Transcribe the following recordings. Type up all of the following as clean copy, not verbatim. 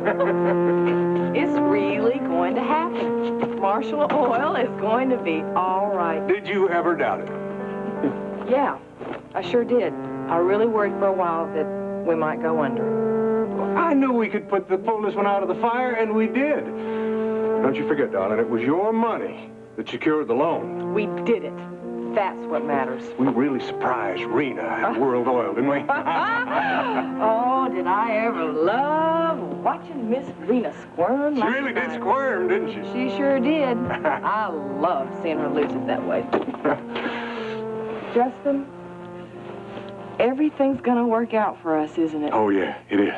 It's really going to happen. Marshall Oil is going to be all right. Did you ever doubt it? Yeah, I sure did. I really worried for a while that we might go under. Well, I knew we could pull this one out of the fire, and we did. Don't you forget, darling, it was your money that secured the loan. We did it. That's what matters. We really surprised Rena at World Oil, didn't we? Oh, did I ever love watching Miss Rena squirm. She like really did that. squirm, didn't she? She sure did. I loved seeing her lose it that way. Justin, everything's gonna work out for us, isn't it? Oh, yeah, it is.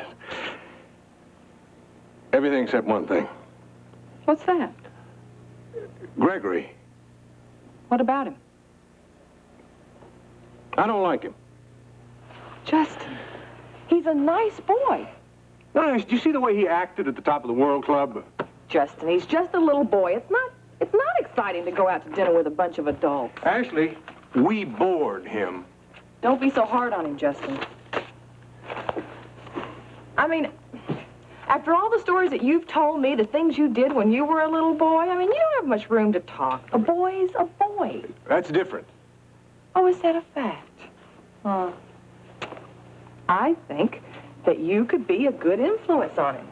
Everything except one thing. What's that? Gregory. What about him? I don't like him. Justin, he's a nice boy. Nice. Did you see the way he acted at the top of the World Club? Justin, he's just a little boy. It's not exciting to go out to dinner with a bunch of adults. Ashley, we bored him. Don't be so hard on him, Justin. I mean, after all the stories that you've told me, the things you did when you were a little boy, I mean, you don't have much room to talk. A boy's a boy. That's different. Oh, is that a fact? I think that you could be a good influence on him.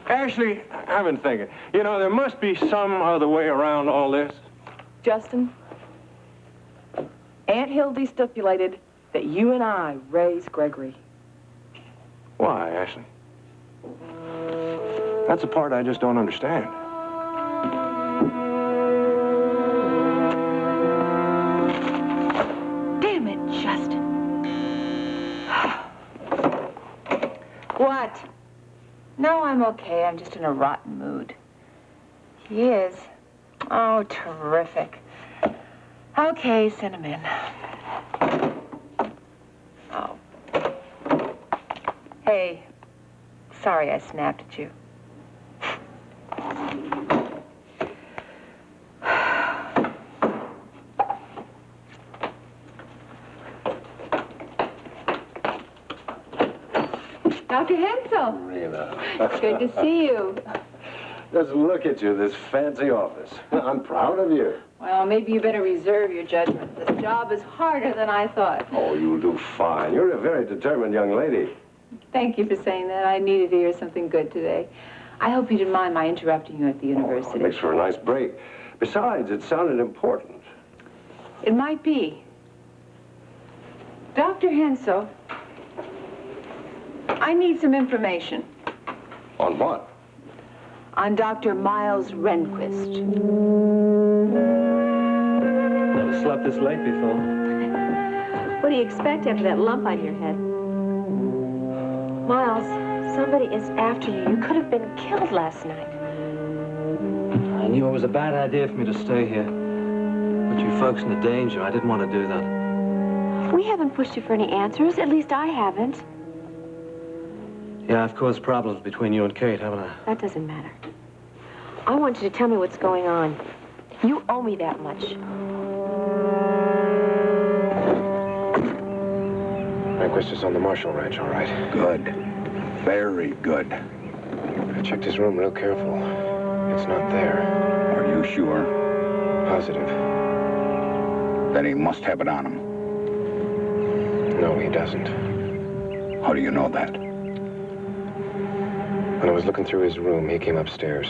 Ashley, I've been thinking. You know, there must be some other way around all this. Justin, Aunt Hildy stipulated that you and I raise Gregory. Why, Ashley? That's the part I just don't understand. Damn it, Justin. What? No, I'm okay. I'm just in a rotten mood. He is. Oh, terrific. Okay, send him in. Oh. Hey, sorry I snapped at you. Dr. Hensel. Rena. It's good to see you. Just look at you, this fancy office. I'm proud of you. Well, maybe you better reserve your judgment. This job is harder than I thought. Oh, you'll do fine. You're a very determined young lady. Thank you for saying that. I needed to hear something good today. I hope you didn't mind my interrupting you at the It university. makes for a nice break. Besides, it sounded important. It might be. Dr. Hensel, I need some information On what? on Dr. Miles Rehnquist. Never slept this late before. What do you expect after that lump on your head? Miles, somebody is after you. You could have been killed last night. I knew it was a bad idea for me to stay here. Put you folks into danger. I didn't want to do that. We haven't pushed you for any answers. At least I haven't. Yeah, I've caused problems between you and Kate, haven't I? That doesn't matter. I want you to tell me what's going on. You owe me that much. Rehnquist is on the Marshall Ranch, all right. Good. Very good. I checked his room real careful. It's not there. Are you sure? Positive. Then he must have it on him. No, he doesn't. How do you know that? When I was looking through his room, he came upstairs.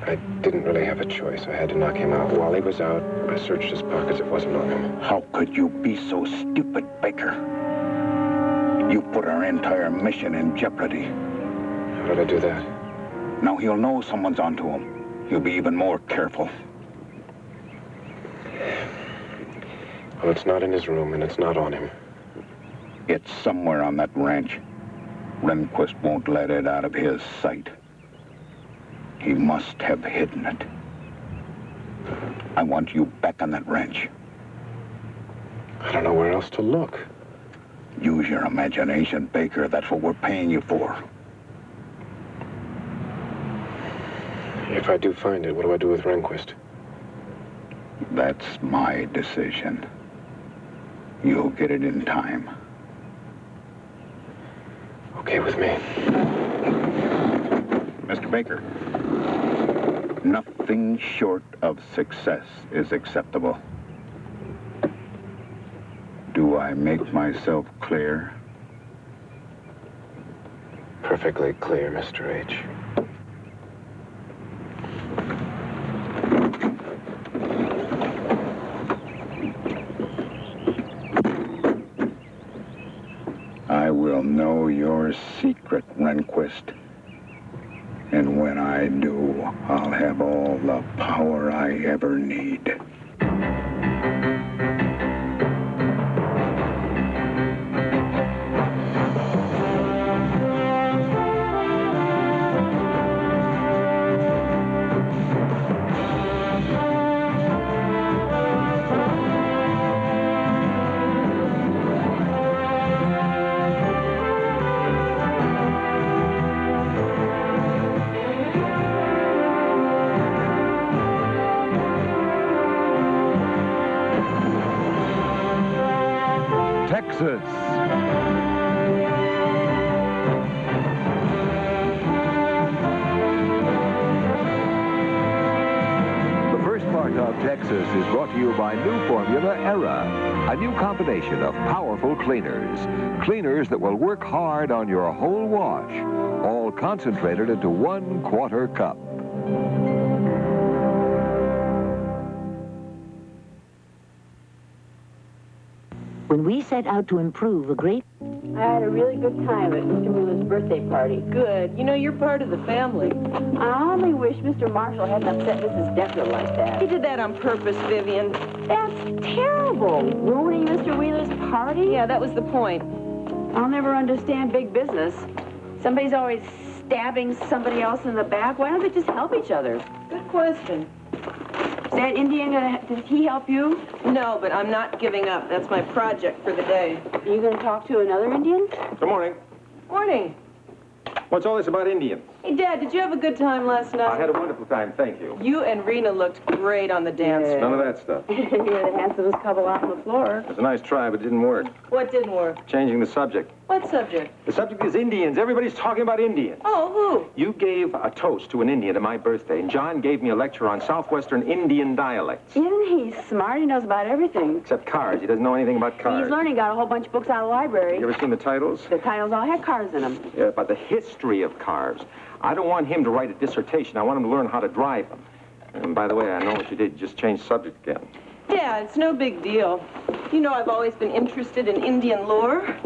I didn't really have a choice. I had to knock him out. While he was out, I searched his pockets. It wasn't on him. How could you be so stupid, Baker? You put our entire mission in jeopardy. How did I do that? Now he'll know someone's onto him. He'll be even more careful. Well, it's not in his room, and it's not on him. It's somewhere on that ranch. Rehnquist won't let it out of his sight. He must have hidden it. I want you back on that ranch. I don't know where else to look. Use your imagination, Baker. That's what we're paying you for. If I do find it, what do I do with Rehnquist? That's my decision. You'll get it in time. Okay with me. Mr. Baker, nothing short of success is acceptable. Do I make myself clear? Perfectly clear, Mr. H. I will know your secret, Rehnquist. And when I do, I'll have all the power I ever need. Texas. The first part of Texas is brought to you by new formula Era, a new combination of powerful cleaners. Cleaners that will work hard on your whole wash, all concentrated into 1/4 cup. When we set out to improve a great... I had a really good time at Mr. Wheeler's birthday party. Good. You know, you're part of the family. I only wish Mr. Marshall hadn't upset Mrs. Decker like that. He did that on purpose, Vivian. That's terrible. Ruining Mr. Wheeler's party? Yeah, that was the point. I'll never understand big business. Somebody's always stabbing somebody else in the back. Why don't they just help each other? Good question. Is that Indian did he help you? No, but I'm not giving up. That's my project for the day. Are you going to talk to another Indian? Good morning. Morning. What's all this about Indians? Hey, Dad, did you have a good time last night? I had a wonderful time, thank you. You and Rena looked great on the dance floor. None of that stuff. You're the handsomest couple out on the floor. It was a nice try, but it didn't work. What didn't work? Changing the subject. What subject? The subject is Indians. Everybody's talking about Indians. Oh, who? You gave a toast to an Indian at my birthday, and John gave me a lecture on southwestern Indian dialects. Isn't he smart? He knows about everything. Except cars. He doesn't know anything about cars. He's learning, got a whole bunch of books out of the library. You ever seen the titles? The titles all had cars in them. Yeah, about the history of cars. I don't want him to write a dissertation. I want him to learn how to drive them. And by the way, I know what you did. You just changed subject again. Yeah, it's no big deal. You know, I've always been interested in Indian lore.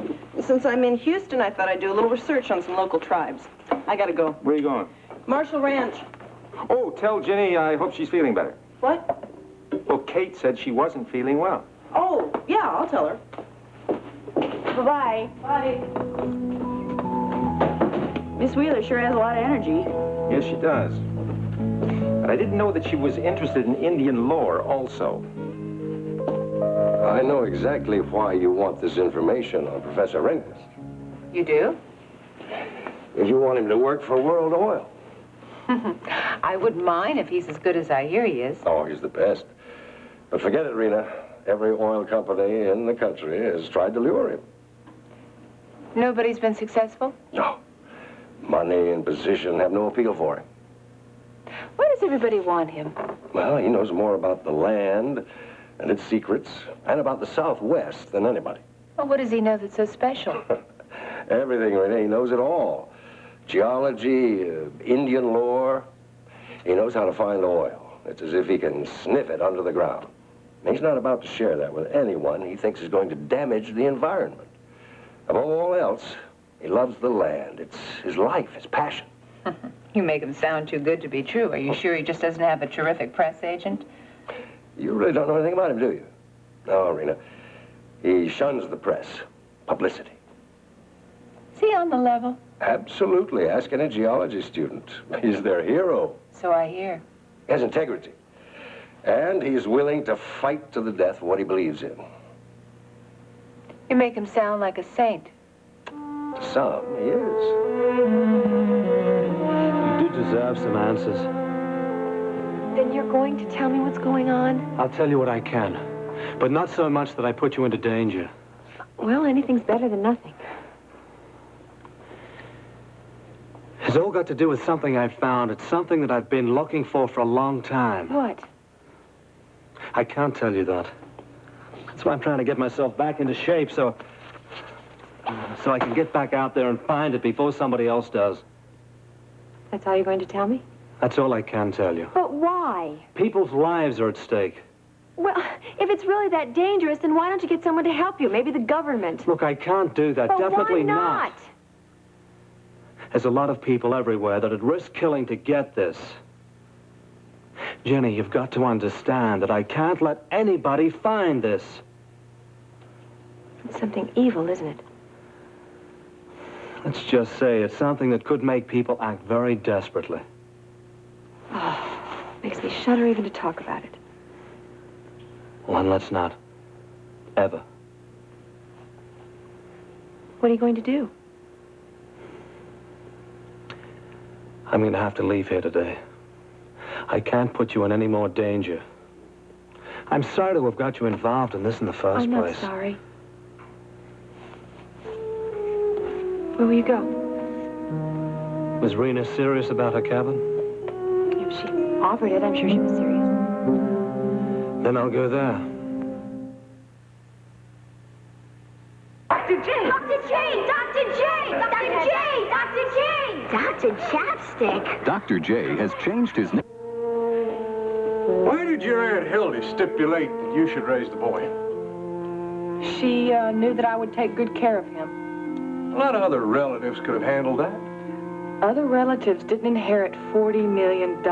Since I'm in Houston, I thought I'd do a little research on some local tribes. I gotta go. Where are you going? Marshall Ranch. Oh, tell Ginny I hope she's feeling better. What? Well, Kate said she wasn't feeling well. Oh, yeah, I'll tell her. Bye-bye. Bye. Miss Wheeler sure has a lot of energy. Yes, she does. But I didn't know that she was interested in Indian lore also. I know exactly why you want this information on Professor Rehnquist. You do? Because you want him to work for World Oil. I wouldn't mind if he's as good as I hear he is. Oh, he's the best. But forget it, Rena. Every oil company in the country has tried to lure him. Nobody's been successful? No. Money and position have no appeal for him. Why does everybody want him? Well, he knows more about the land and its secrets and about the Southwest than anybody. Well, what does he know that's so special? Everything, Rene. He knows it all. Geology, Indian lore. He knows how to find oil. It's as if he can sniff it under the ground. And he's not about to share that with anyone he thinks is going to damage the environment. Above all else, he loves the land. It's his life, his passion. You make him sound too good to be true. Are you sure he just doesn't have a terrific press agent? You really don't know anything about him, do you? No, Rena. He shuns the press. Publicity. Is he on the level? Absolutely. Ask any geology student. He's their hero. So I hear. He has integrity. And he's willing to fight to the death for what he believes in. You make him sound like a saint. To some, he is. You do deserve some answers. Then you're going to tell me what's going on? I'll tell you what I can, but not so much that I put you into danger. Well, anything's better than nothing. It's all got to do with something I found. It's something that I've been looking for a long time. What? I can't tell you that. That's why I'm trying to get myself back into shape so I can get back out there and find it before somebody else does. That's all you're going to tell me? That's all I can tell you. But why? People's lives are at stake. Well, if it's really that dangerous, then why don't you get someone to help you? Maybe the government. Look, I can't do that. But Definitely why not? There's a lot of people everywhere that'd risk killing to get this. Jenny, you've got to understand that I can't let anybody find this. It's something evil, isn't it? Let's just say it's something that could make people act very desperately. Oh, makes me shudder even to talk about it. Well, then let's not. Ever. What are you going to do? I'm going to have to leave here today. I can't put you in any more danger. I'm sorry to have got you involved in this in the first place. I'm not sorry. Where will you go? Was Rena serious about her cabin? If she offered it, I'm sure she was serious. Then I'll go there. Dr. J! Dr. J! Dr. J! Dr. J! Dr. J! Dr. Chapstick. Dr. J has changed his name. Why did your Aunt Hildy stipulate that you should raise the boy? She knew that I would take good care of him. A lot of other relatives could have handled that. Other relatives didn't inherit $40 million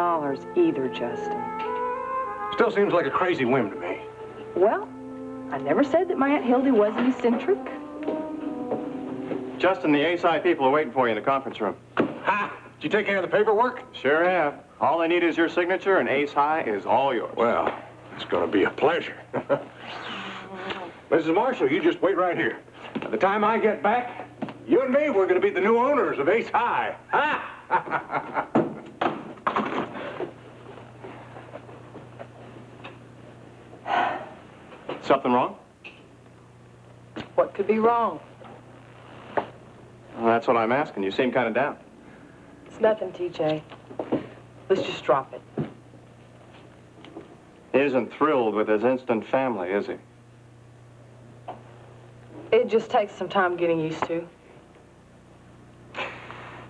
either, Justin. Still seems like a crazy whim to me. Well, I never said that my Aunt Hildy wasn't eccentric. Justin, the ASI people are waiting for you in the conference room. Ha! Did you take care of the paperwork? Sure have. All they need is your signature, and Ace High is all yours. Well, it's going to be a pleasure. Mrs. Marshall, you just wait right here. By the time I get back, you and me, we're going to be the new owners of Ace High. Ha! Something wrong? What could be wrong? Well, that's what I'm asking. You seem kind of down. It's nothing, TJ. Let's just drop it. He isn't thrilled with his instant family, is he? It just takes some time getting used to.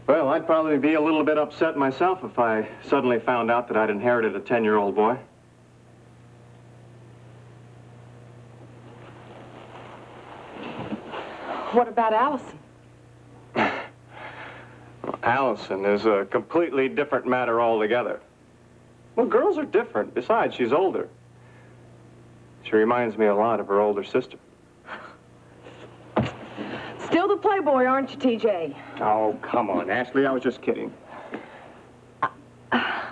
Well, I'd probably be a little bit upset myself if I suddenly found out that I'd inherited a 10-year-old boy. What about Allison? Allison is a completely different matter altogether. Well, girls are different. Besides, she's older. She reminds me a lot of her older sister. Still the playboy, aren't you, TJ? Oh, come on, Ashley. I was just kidding. Well, I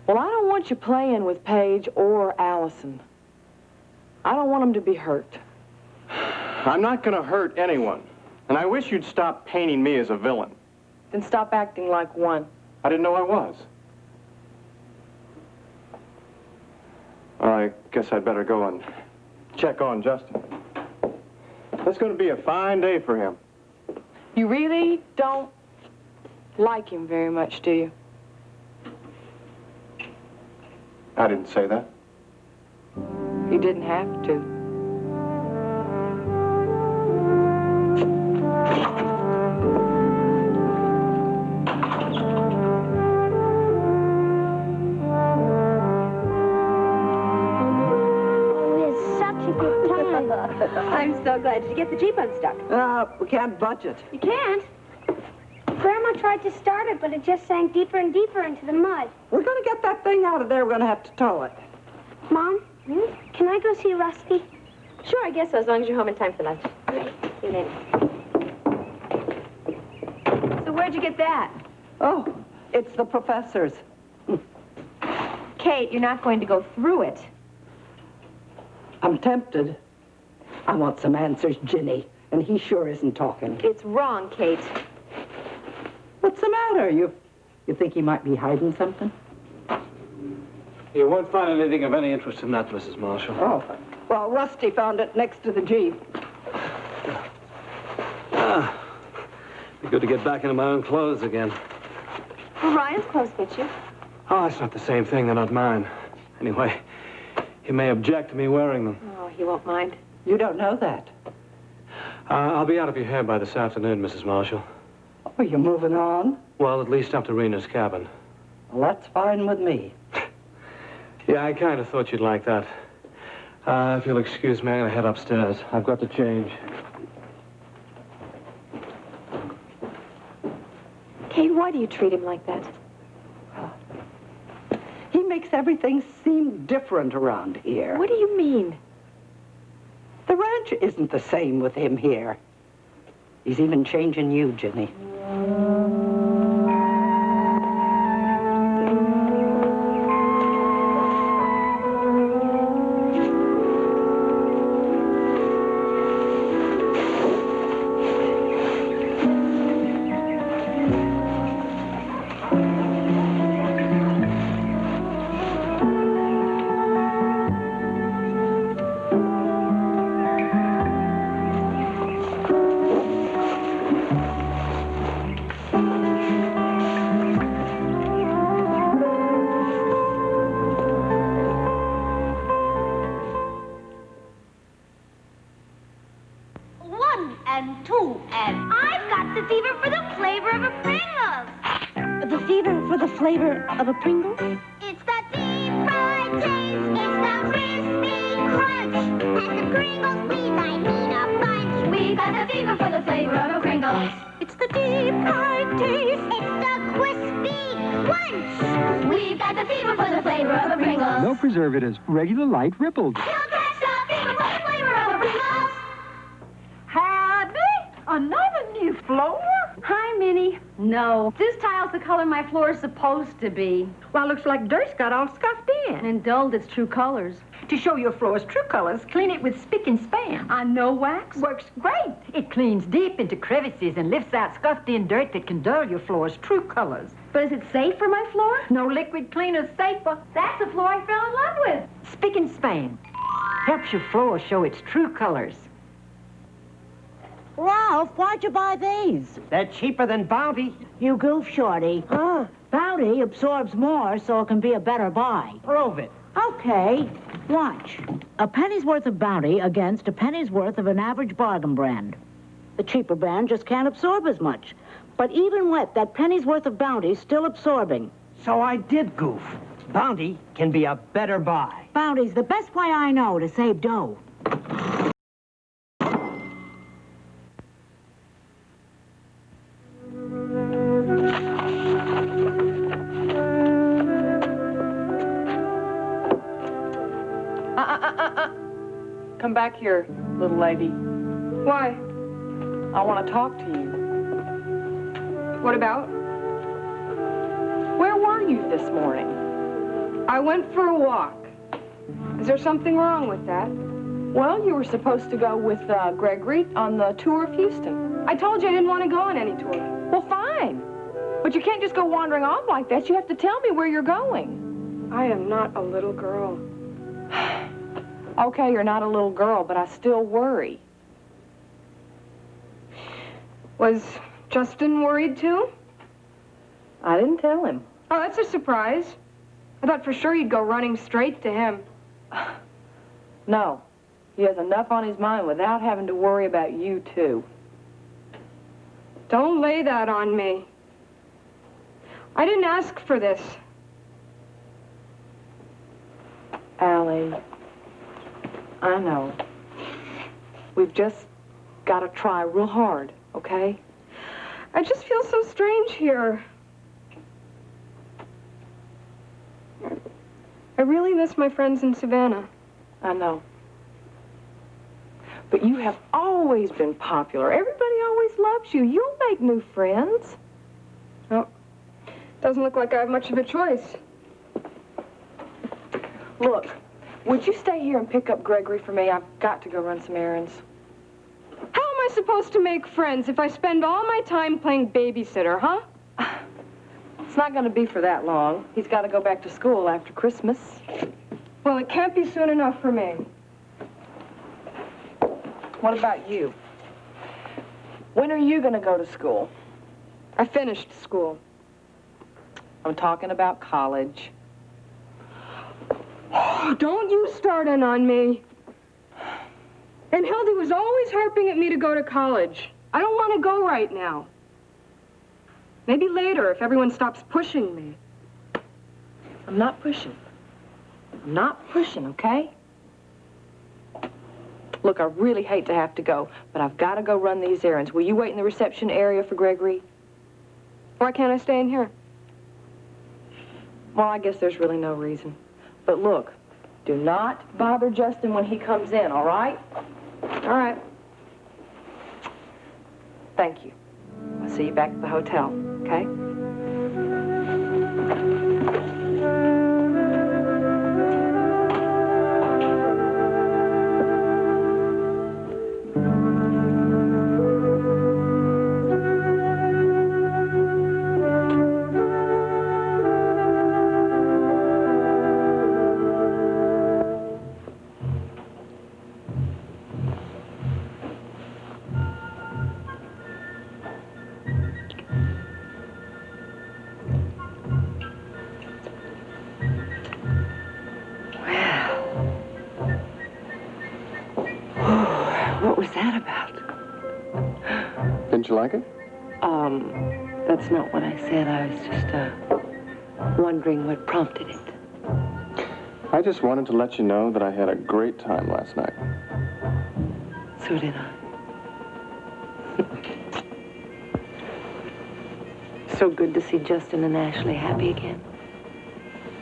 don't want you playing with Paige or Allison. I don't want them to be hurt. I'm not going to hurt anyone. And I wish you'd stop painting me as a villain. Then stop acting like one. I didn't know I was. Well, I guess I'd better go and check on Justin. It's going to be a fine day for him. You really don't like him very much, do you? I didn't say that. You didn't have to. I'm so glad. Did you get the Jeep unstuck? We can't budget. You can't. Grandma tried to start it, but it just sank deeper and deeper into the mud. We're going to get that thing out of there. We're going to have to tow it. Mom, can I go see Rusty? Sure, I guess so, as long as you're home in time for lunch. Great. See you later. So where'd you get that? Oh, it's the professor's. Kate, you're not going to go through it. I'm tempted. I want some answers, Ginny, and he sure isn't talking. It's wrong, Kate. What's the matter? You think he might be hiding something? You won't find anything of any interest in that, Mrs. Marshall. Oh, well, Rusty found it next to the Jeep. Be good to get back into my own clothes again. Well, Ryan's clothes fit you. Oh, it's not the same thing. They're not mine. Anyway, he may object to me wearing them. Oh, he won't mind. You don't know that. I'll be out of your hair by this afternoon, Mrs. Marshall. Oh, you're moving on? Well, at least up to Rena's cabin. Well, that's fine with me. Yeah, I kind of thought you'd like that. If you'll excuse me, I'm going to head upstairs. I've got to change. Kate, why do you treat him like that? He makes everything seem different around here. What do you mean? The ranch isn't the same with him here. He's even changing you, Ginny. Of a Pringle? It's the deep fried taste, it's the crispy crunch, and the Pringles please, I mean a bunch. We've got the fever for the flavor of a Pringles. It's the deep fried taste, it's the crispy crunch. We've got the fever for the flavor of a Pringles. No preservatives, regular light rippled. You'll catch the fever for the flavor of a Pringles. Howdy! Another new floor? Hi, Minnie. No, this tile's the color my floor is supposed to be. Well, looks like dirt's got all scuffed in. And dulled its true colors. To show your floor's true colors, clean it with Spick and Span. On no wax? Works great. It cleans deep into crevices and lifts out scuffed-in dirt that can dull your floor's true colors. But is it safe for my floor? No liquid cleaner's safer. That's the floor I fell in love with. Spick and Span helps your floor show its true colors. Ralph, why'd you buy these? They're cheaper than Bounty. You goof, Shorty. Bounty absorbs more, so it can be a better buy. Prove it. Okay, watch. A penny's worth of Bounty against a penny's worth of an average bargain brand. The cheaper brand just can't absorb as much. But even wet, that penny's worth of Bounty's still absorbing. So I did goof. Bounty can be a better buy. Bounty's the best way I know to save dough. Come back here, little lady. Why? I want to talk to you. What about? Where were you this morning? I went for a walk. Is there something wrong with that? Well, you were supposed to go with Gregory on the tour of Houston. I told you I didn't want to go on any tour. Well, fine. But you can't just go wandering off like that. You have to tell me where you're going. I am not a little girl. Okay, you're not a little girl, but I still worry. Was Justin worried too? I didn't tell him. Oh, that's a surprise. I thought for sure you'd go running straight to him. No. He has enough on his mind without having to worry about you, too. Don't lay that on me. I didn't ask for this. Allie, I know. We've just got to try real hard, okay? I just feel so strange here. I really miss my friends in Savannah. I know. But you have always been popular. Everybody always loves you. You'll make new friends. Oh, doesn't look like I have much of a choice. Look, would you stay here and pick up Gregory for me? I've got to go run some errands. How am I supposed to make friends if I spend all my time playing babysitter, huh? It's not going to be for that long. He's got to go back to school after Christmas. Well, it can't be soon enough for me. What about you? When are you going to go to school? I finished school. I'm talking about college. Oh, don't you start in on me. And Hildy was always harping at me to go to college. I don't want to go right now. Maybe later, if everyone stops pushing me. I'm not pushing. I'm not pushing, okay? Look, I really hate to have to go, but I've got to go run these errands. Will you wait in the reception area for Gregory? Why can't I stay in here? Well, I guess there's really no reason. But look, do not bother Justin when he comes in, all right? All right. Thank you. I'll see you back at the hotel, okay? What was that about? Didn't you like it? That's not what I said. I was just, wondering what prompted it. I just wanted to let you know that I had a great time last night. So did I. So good to see Justin and Ashley happy again.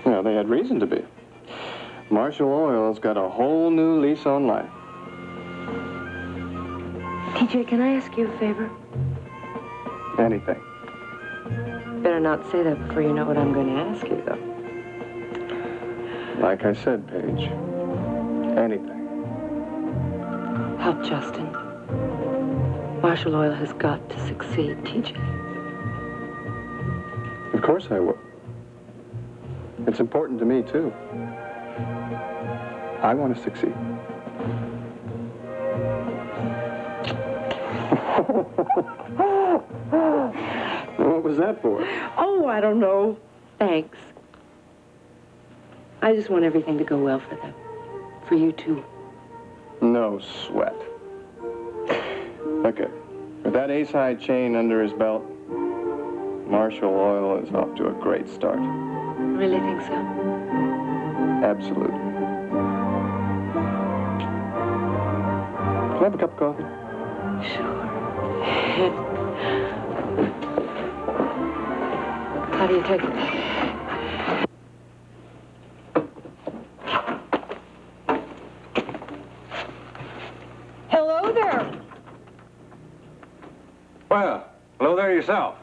Well, they had reason to be. Marshall Oil's got a whole new lease on life. TJ, can I ask you a favor? Anything. Better not say that before you know what I'm going to ask you, though. Like I said, Paige, anything. Help Justin. Marshall Oil has got to succeed, TJ. Of course I will. It's important to me, too. I want to succeed. What was that for? Oh, I don't know. Thanks. I just want everything to go well for them. For you, too. No sweat. Okay. With that ace-high chain under his belt, Marshall Oil is off to a great start. Really think so? Absolutely. Can I have a cup of coffee? Sure. How do you take it? Hello there. Well, hello there yourself.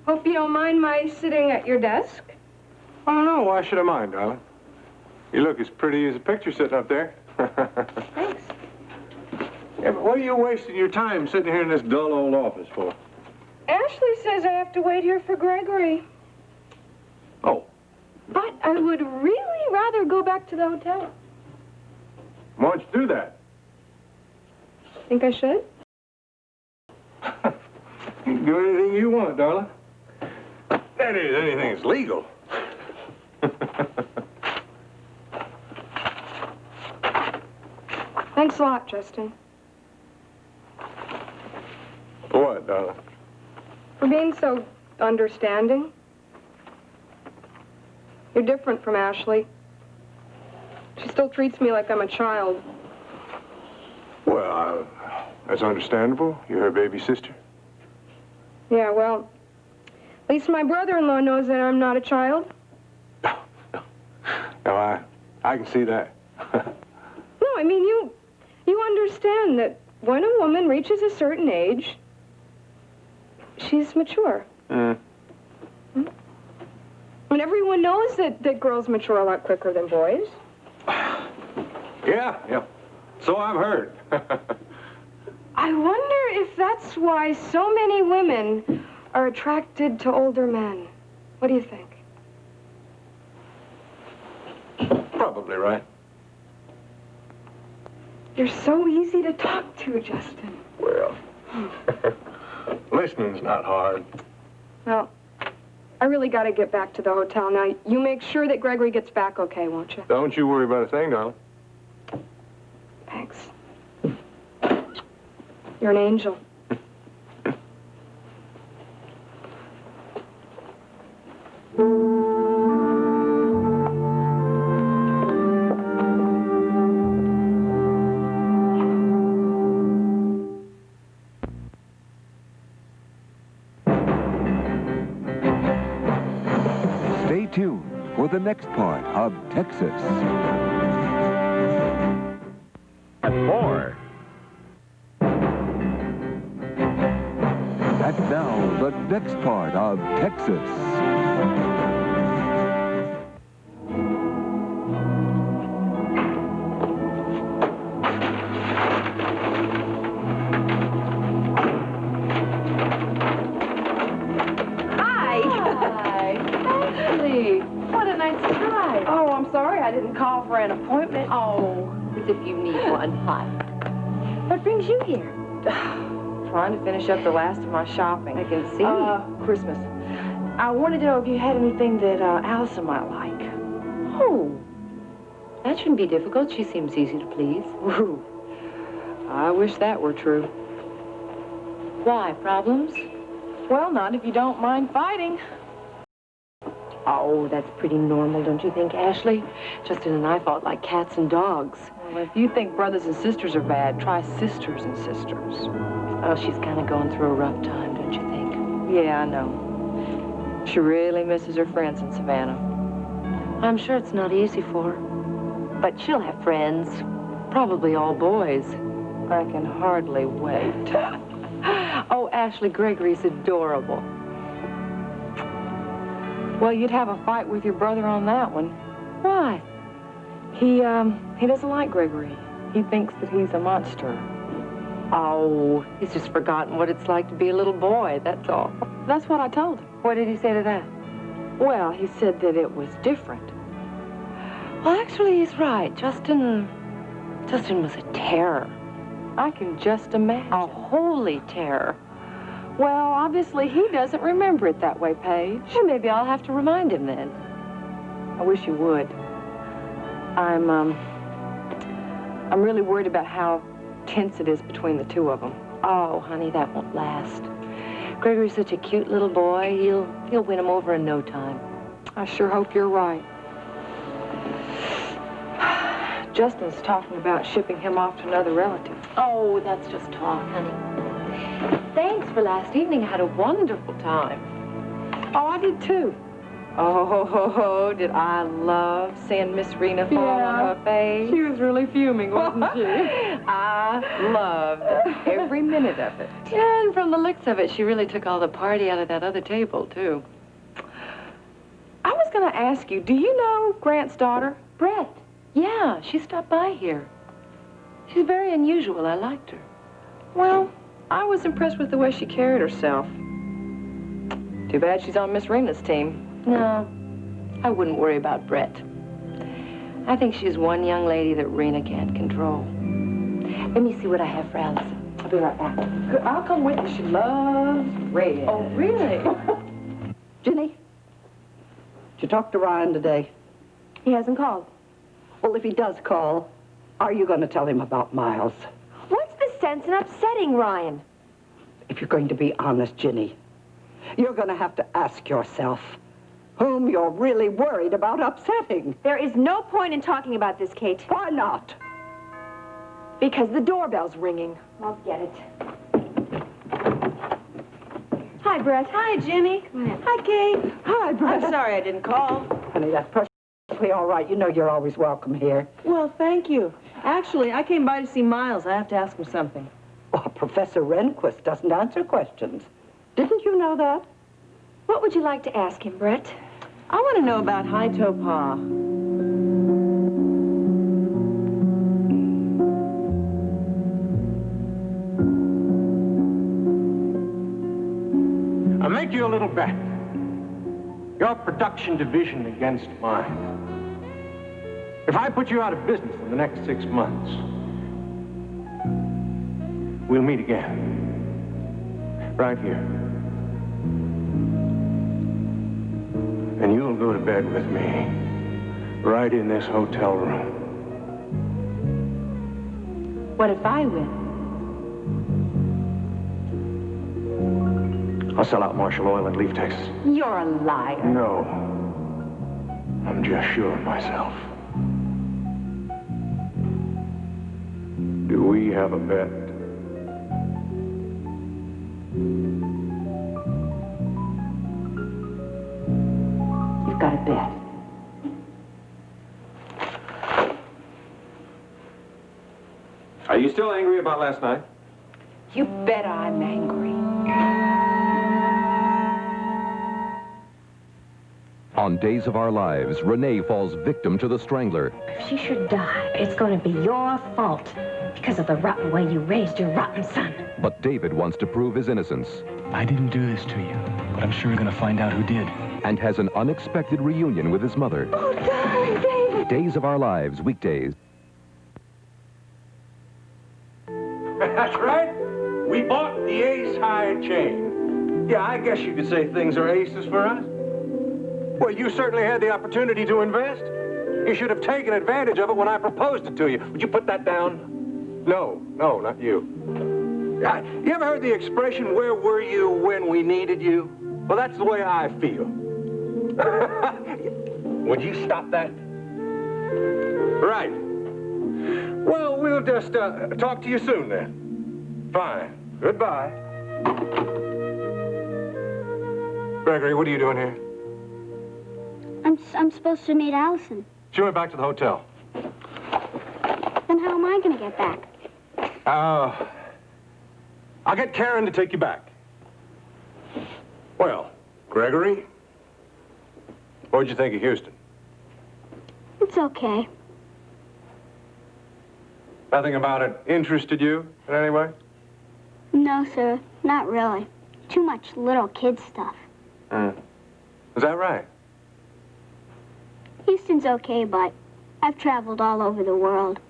Hope you don't mind my sitting at your desk. Oh, no, why should I mind, darling? You look as pretty as a picture sitting up there. Thanks. Yeah, but what are you wasting your time sitting here in this dull old office for? Ashley says I have to wait here for Gregory. Oh. But I would really rather go back to the hotel. Why don't you do that? Think I should? You can do anything you want, darling. That is, anything that's legal. Thanks a lot, Justin. For what, darling? For being so understanding. You're different from Ashley. She still treats me like I'm a child. Well, that's understandable. You're her baby sister. Yeah, well, at least my brother-in-law knows that I'm not a child. No, I can see that. No, I mean, you understand that when a woman reaches a certain age, she's mature. Mm. And everyone knows that girls mature a lot quicker than boys. Yeah. So I've heard. I wonder if that's why so many women are attracted to older men. What do you think? Probably right. You're so easy to talk to, Justin. Well. Listening's not hard. Well, I really got to get back to the hotel now. You make sure that Gregory gets back okay, won't you? Don't you worry about a thing, darling. Thanks. You're an angel. Stay tuned for the next part of Texas. At 4. And now, the next part of Texas. Ashley, what a nice surprise. Oh, I'm sorry I didn't call for an appointment. Oh, as if you need one. Hi. What brings you here? Trying to finish up the last of my shopping. I can see. Christmas. I wanted to know if you had anything that Allison might like. Oh, that shouldn't be difficult. She seems easy to please. Ooh. I wish that were true. Why, problems? Well, not if you don't mind fighting. Oh, that's pretty normal, don't you think, Ashley? Justin and I fought like cats and dogs. Well, if you think brothers and sisters are bad, try sisters and sisters. Oh, she's kind of going through a rough time, don't you think? Yeah, I know. She really misses her friends in Savannah. I'm sure it's not easy for her. But she'll have friends. Probably all boys. I can hardly wait. Oh, Ashley, Gregory's adorable. Well, you'd have a fight with your brother on that one. Why? He doesn't like Gregory. He thinks that he's a monster. Oh, he's just forgotten what it's like to be a little boy, that's all. That's what I told him. What did he say to that? Well, he said that it was different. Well, actually, he's right. Justin was a terror. I can just imagine. A holy terror. Well, obviously, he doesn't remember it that way, Paige. Well, maybe I'll have to remind him then. I wish you would. I'm really worried about how tense it is between the two of them. Oh, honey, that won't last. Gregory's such a cute little boy. He'll win him over in no time. I sure hope you're right. Justin's talking about shipping him off to another relative. Oh, that's just talk, honey. Thanks for last evening. I had a wonderful time. Oh, I did too. Oh, did I love seeing Miss Rena fall on her face. She was really fuming, wasn't she? I loved every minute of it. Yeah, and from the looks of it, she really took all the party out of that other table, too. I was going to ask you, do you know Grant's daughter? Brett. Yeah, she stopped by here. She's very unusual. I liked her. Well, I was impressed with the way she carried herself. Too bad she's on Miss Rena's team. No, I wouldn't worry about Brett. I think she's one young lady that Rena can't control. Let me see what I have for Allison. I'll be right back. I'll come with you. She loves red. Oh, really? Ginny, did you talk to Ryan today? He hasn't called. Well, if he does call, are you going to tell him about Miles? What's the sense in upsetting Ryan? If you're going to be honest, Ginny, you're going to have to ask yourself whom you're really worried about upsetting. There is no point in talking about this, Kate. Why not? Because the doorbell's ringing. I'll get it. Hi, Brett. Hi, Jimmy. Hi, Kate. Hi, Brett. I'm sorry I didn't call. Honey, that's perfectly all right. You know you're always welcome here. Well, thank you. Actually, I came by to see Miles. I have to ask him something. Well, Professor Rehnquist doesn't answer questions. Didn't you know that? What would you like to ask him, Brett? I want to know about High Toe Pa. I'll make you a little bet. Your production division against mine. If I put you out of business in the next 6 months, we'll meet again. Right here. And you'll go to bed with me. Right in this hotel room. What if I win? I'll sell out Marshall Oil and leave Texas. You're a liar. No. I'm just sure of myself. Do we have a bet? You've got a bet. Are you still angry about last night? You bet I'm angry. On Days of Our Lives, Renee falls victim to the Strangler. If she should die, it's going to be your fault because of the rotten way you raised your rotten son. But David wants to prove his innocence. I didn't do this to you, but I'm sure we're going to find out who did. And has an unexpected reunion with his mother. Oh, darling David! Days of Our Lives, weekdays. That's right. We bought the Ace High chain. Yeah, I guess you could say things are aces for us. Well, you certainly had the opportunity to invest. You should have taken advantage of it when I proposed it to you. Would you put that down? No, not you. You ever heard the expression, where were you when we needed you? Well, that's the way I feel. Would you stop that? Right. Well, we'll just talk to you soon then. Fine. Goodbye. Gregory, what are you doing here? I'm supposed to meet Allison. She went back to the hotel. Then how am I going to get back? I'll get Karen to take you back. Well, Gregory, what'd you think of Houston? It's okay. Nothing about it interested you in any way? No, sir. Not really. Too much little kid stuff. Is that right? Houston's okay, but I've traveled all over the world.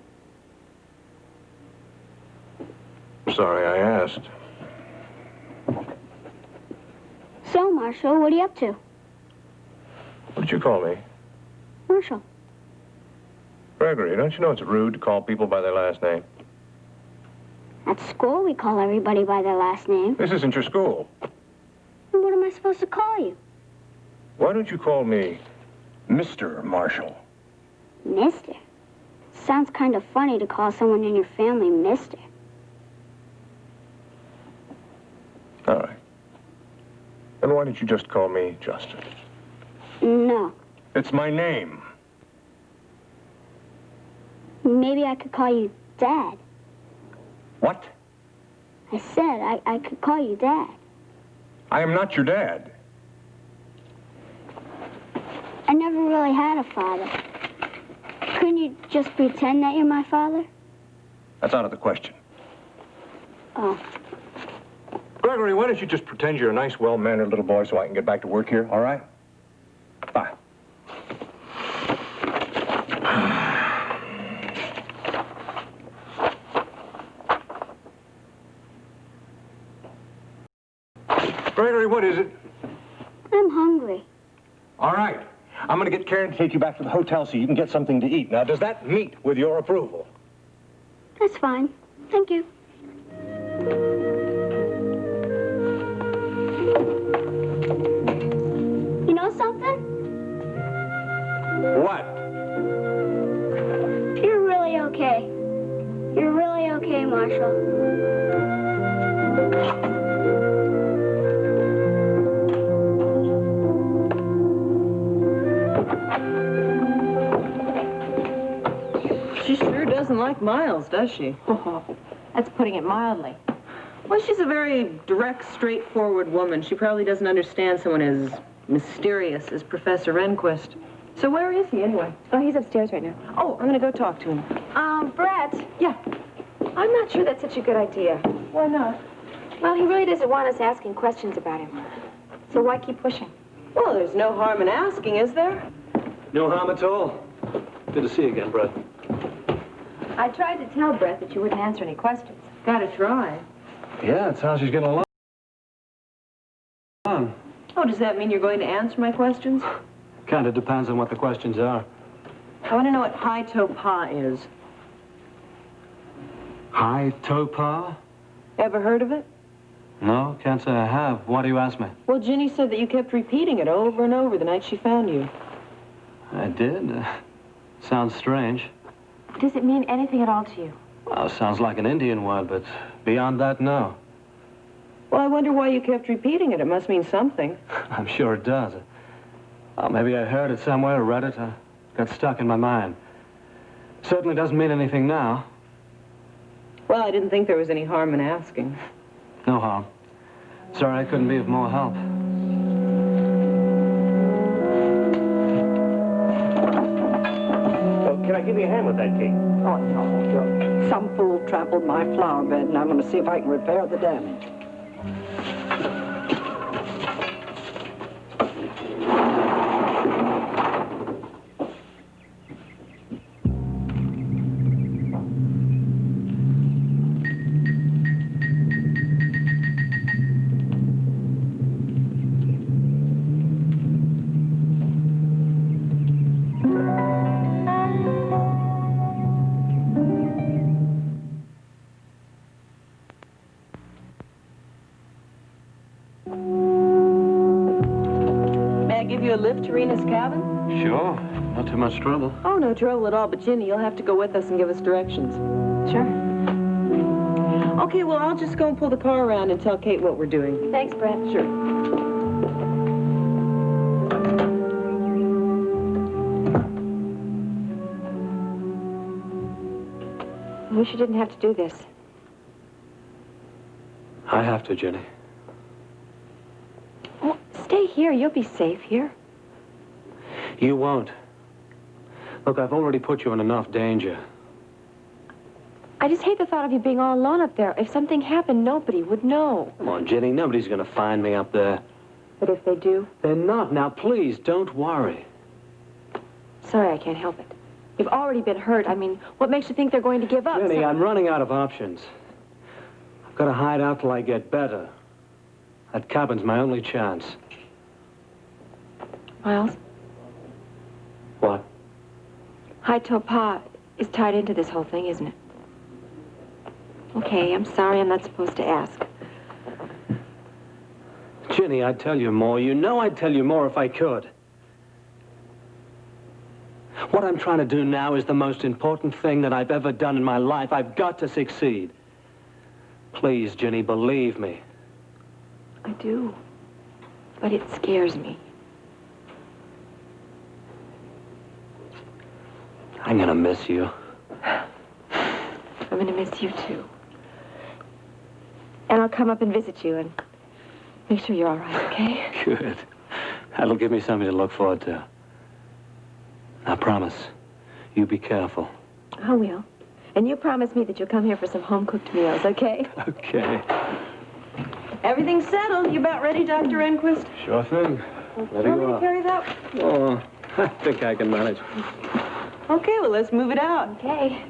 Sorry I asked. So, Marshall, what are you up to? What did you call me? Marshall. Gregory, don't you know it's rude to call people by their last name? At school, we call everybody by their last name. This isn't your school. Then what am I supposed to call you? Why don't you call me Mr. Marshall? Mister? Sounds kind of funny to call someone in your family Mister. All right. Then why don't you just call me Justin? No. It's my name. Maybe I could call you Dad. What? I said I could call you Dad. I am not your dad. I never really had a father. Couldn't you just pretend that you're my father? That's out of the question. Oh. Gregory, why don't you just pretend you're a nice, well-mannered little boy so I can get back to work here, all right? Bye. Gregory, what is it? I'm hungry. All right. I'm going to get Karen to take you back to the hotel so you can get something to eat. Now, does that meet with your approval? That's fine. Thank you. You know something? What? You're really okay. You're really okay, Marshall. She sure doesn't like Miles, does she? That's putting it mildly. Well, she's a very direct, straightforward woman. She probably doesn't understand someone as mysterious as Professor Rehnquist. So where is he, anyway? Oh, he's upstairs right now. Oh, I'm going to go talk to him. Brett. Yeah. I'm not sure that's such a good idea. Why not? Well, he really doesn't want us asking questions about him. So why keep pushing? Well, there's no harm in asking, is there? No harm at all. Good to see you again, Brett. I tried to tell Brett that you wouldn't answer any questions. Gotta try. Yeah, it's how she's getting along. Oh, does that mean you're going to answer my questions? Kind of depends on what the questions are. I want to know what high toe pa is. High toe pa? Ever heard of it? No, can't say I have. Why do you ask me? Well, Ginny said that you kept repeating it over and over the night she found you. I did. Sounds strange. Does it mean anything at all to you? Well, sounds like an Indian word, but beyond that, no. Well, I wonder why you kept repeating it. It must mean something. I'm sure it does. Maybe I heard it somewhere or read it. Got stuck in my mind. Certainly doesn't mean anything now. Well, I didn't think there was any harm in asking. No harm. Sorry I couldn't be of more help. Oh, can I give you a hand with that, Kate? Oh, no. Some fool trampled my flower bed, and I'm going to see if I can repair the damage. A lift to Rena's cabin? Sure. Not too much trouble. Oh, no trouble at all, but Ginny, you'll have to go with us and give us directions. Sure. Okay, well, I'll just go and pull the car around and tell Kate what we're doing. Thanks, Brett. Sure. I wish you didn't have to do this. I have to, Jenny. Well, stay here. You'll be safe here. You won't. Look, I've already put you in enough danger. I just hate the thought of you being all alone up there. If something happened, nobody would know. Come on, Jenny. Nobody's going to find me up there. But if they do? They're not. Now, please, don't worry. Sorry, I can't help it. You've already been hurt. I mean, what makes you think they're going to give up? Jenny, I'm running out of options. I've got to hide out till I get better. That cabin's my only chance. Miles? What? High toe pa is tied into this whole thing, isn't it? Okay, I'm sorry I'm not supposed to ask. Ginny, I'd tell you more. You know I'd tell you more if I could. What I'm trying to do now is the most important thing that I've ever done in my life. I've got to succeed. Please, Ginny, believe me. I do. But it scares me. I'm gonna miss you. I'm gonna miss you, too. And I'll come up and visit you and make sure you're all right, okay? Good. That'll give me something to look forward to. Now, promise, you be careful. I will. And you promise me that you'll come here for some home-cooked meals, okay? Okay. Everything's settled. You about ready, Dr. Enquist? Sure thing. Ready Want me you to are. carry that? Oh, I think I can manage. Okay, well, let's move it out. Okay.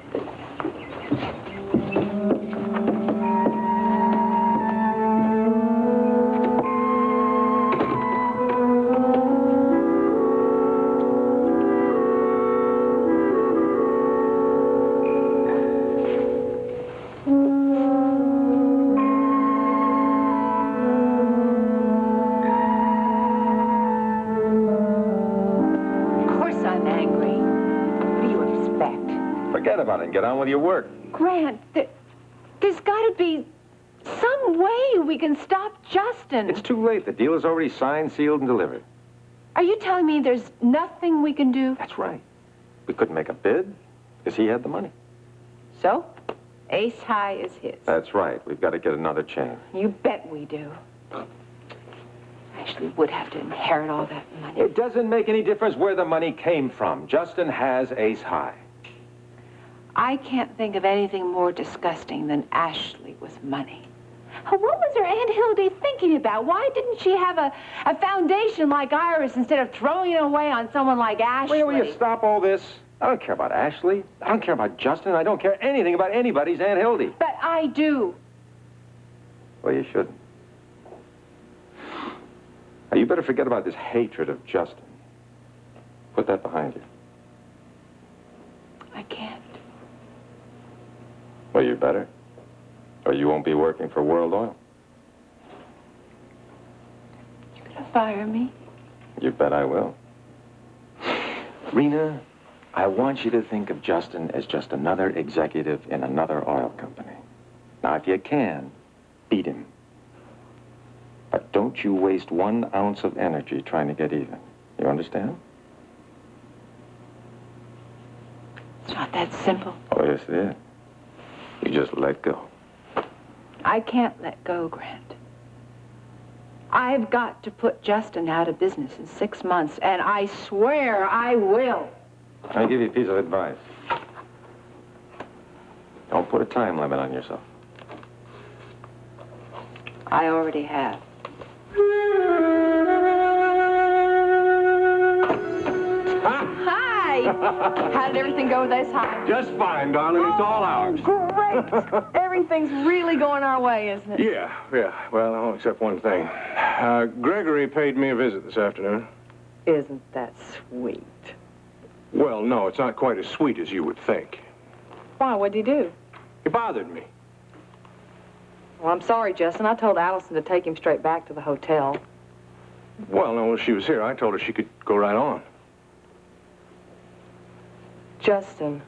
Forget about it and get on with your work. Grant, there's got to be some way we can stop Justin. It's too late. The deal is already signed, sealed, and delivered. Are you telling me there's nothing we can do? That's right. We couldn't make a bid because he had the money. So? Ace High is his. That's right. We've got to get another chain. You bet we do. Ashley would have to inherit all that money. It doesn't make any difference where the money came from. Justin has Ace High. I can't think of anything more disgusting than Ashley with money. What was her Aunt Hildy thinking about? Why didn't she have a foundation like Iris instead of throwing it away on someone like Ashley? Will you stop all this? I don't care about Ashley. I don't care about Justin. I don't care anything about anybody's Aunt Hildy. But I do. Well, you shouldn't. Now, you better forget about this hatred of Justin. Put that behind you. I can't. Well, you better. Or you won't be working for World Oil. You're gonna fire me? You bet I will. Rena, I want you to think of Justin as just another executive in another oil company. Now, if you can, beat him. But don't you waste 1 ounce of energy trying to get even. You understand? It's not that simple. Oh, yes, it is. You just let go. I can't let go, Grant. I've got to put Justin out of business in 6 months, and I swear I will. I'll give you a piece of advice. Don't put a time limit on yourself. I already have. Hi! How did everything go with Ace High? Just fine, darling. It's all ours. Great! Everything's really going our way, isn't it? Yeah. Well, all except one thing. Gregory paid me a visit this afternoon. Isn't that sweet? Well, no, it's not quite as sweet as you would think. Why? What'd he do? He bothered me. Well, I'm sorry, Justin. I told Allison to take him straight back to the hotel. Well, no, when she was here, I told her she could go right on. Justin,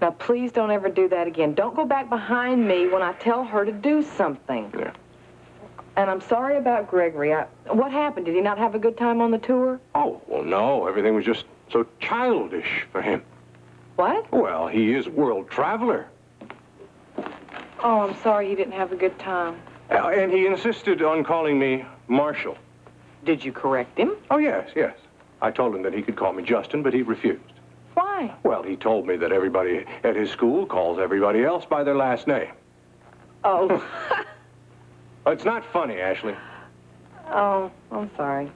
now please don't ever do that again. Don't go back behind me when I tell her to do something. Yeah. And I'm sorry about Gregory. What happened? Did he not have a good time on the tour? Oh, well, no. Everything was just so childish for him. What? Well, he is a world traveler. Oh, I'm sorry he didn't have a good time. And he insisted on calling me Marshall. Did you correct him? Oh, yes. I told him that he could call me Justin, but he refused. Why? Well, he told me that everybody at his school calls everybody else by their last name. Oh. It's not funny, Ashley. Oh, I'm sorry.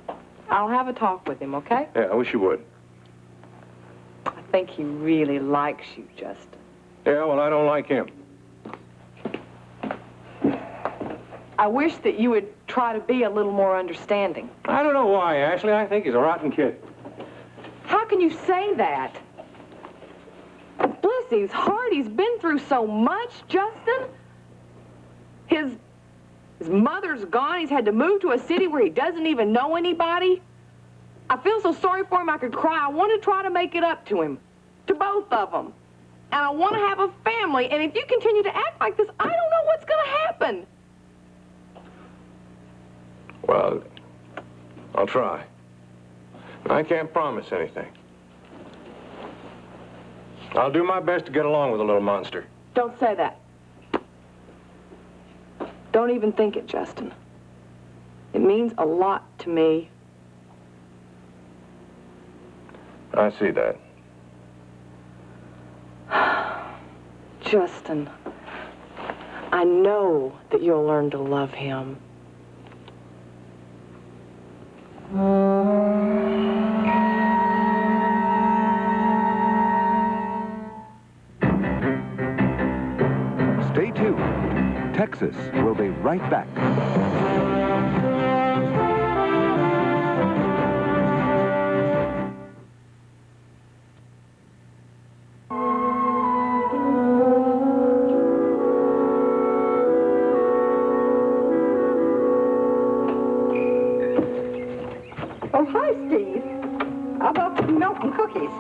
I'll have a talk with him, okay? Yeah, I wish you would. I think he really likes you, Justin. Yeah, well, I don't like him. I wish that you would try to be a little more understanding. I don't know why, Ashley. I think he's a rotten kid. How can you say that? Bless his heart, he's been through so much, Justin. His mother's gone. He's had to move to a city where he doesn't even know anybody. I feel so sorry for him I could cry. I want to try to make it up to him, to both of them. And I want to have a family, and if you continue to act like this, I don't know what's going to happen. Well, I'll try. I can't promise anything. I'll do my best to get along with the little monster. Don't say that. Don't even think it, Justin. It means a lot to me. I see that. Justin, I know that you'll learn to love him. Stay tuned. Texas will be right back. Oh, hi, Steve. How about some milk and cookies?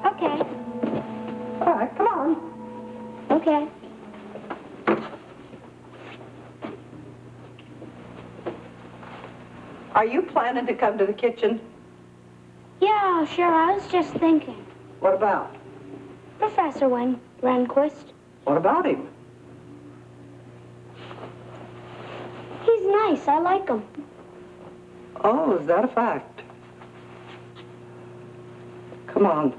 Okay. All right, come on. Okay. Are you planning to come to the kitchen? Yeah, sure. I was just thinking. What about? Professor Rehnquist. What about him? He's nice. I like him. Oh, is that a fact? Come on.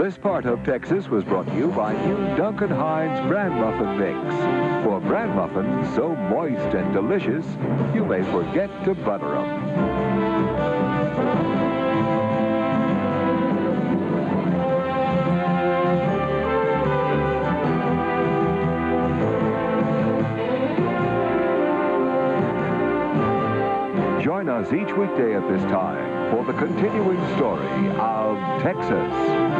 This part of Texas was brought to you by new Duncan Hines Bran Muffin Mix. For bran muffins so moist and delicious, you may forget to butter them. Join us each weekday at this time for the continuing story of Texas.